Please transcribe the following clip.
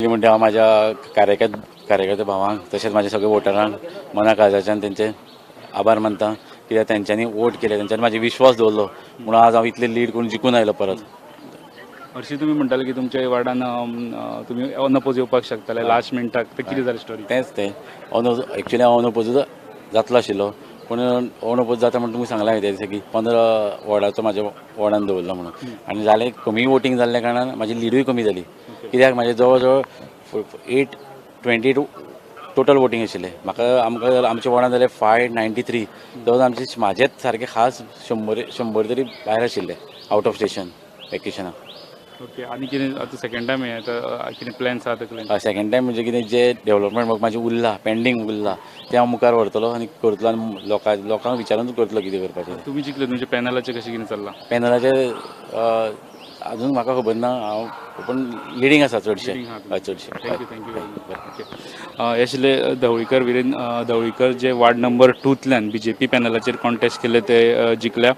म्हणटा हांव म्हाज्या कार्यकर्ते भावांक तशेंच म्हाज्या सगळ्या वोटरांक मना काळजाच्यान तेंचे आभार मानता कित्याक तेंच्यांनी वोट केले, तेंच्यांनी म्हाजेर विश्वास दवरलो म्हणून आज हांव इतले लीड करून जिखून आयलो परत. हरशी तुमी म्हणटाले की तुमच्या वार्डान तुमी अनपोज येवपाक शकताले लास्ट मिनटाक ते कितें जालें स्टोरी? तेंच तें एक्चुली हांव अनपोज जातलो आशिल्लो पूण अनपोज जाता म्हणून तुमकां सांगलां त्या दिसा की 15 वॉर्डाचो म्हाज्या वॉर्डान दवरलो म्हणून आनी जालें कमी वोटींग जाल्ल्या कारणान म्हाजी लिडूय कमी जाली. कित्याक म्हाजे जवळ जवळ 822 टोटल वोटींग आशिल्लें. आमकां आमच्या वॉर्डान जालें 593. जवळ आमचे म्हाजेच सारके खास 100 तरी भायर आशिल्ले आवट ऑफ स्टेशन वेकेशनाक. ओके. आनी कितें आतां सेकंड टायम हें आतां कितें प्लॅन्स आहा तकलेन? सेकंड टायम म्हणजे कितें जे डेव्हलपमेंट म्हाका म्हाजें उरला पेंडींग उरला तें हांव मुखार व्हरतलो आनी करतलो आनी लोकांक विचारूनच करतलो कितें करपाचें. तुमी चिंतलें तुमच्या पॅनलाचें कशें कितें चल्लां? पॅनलाचेर अजून म्हाका खबर ना हांव पूण लिडींग आसा चडशें. चडशें. थँक्यू. ओके. हे आशिल्ले धवळीकर विरेन धवळीकर जे वार्ड नंबर 2तल्यान BJP पॅनलाचेर कॉन्टेस्ट केले ते जिखल्या.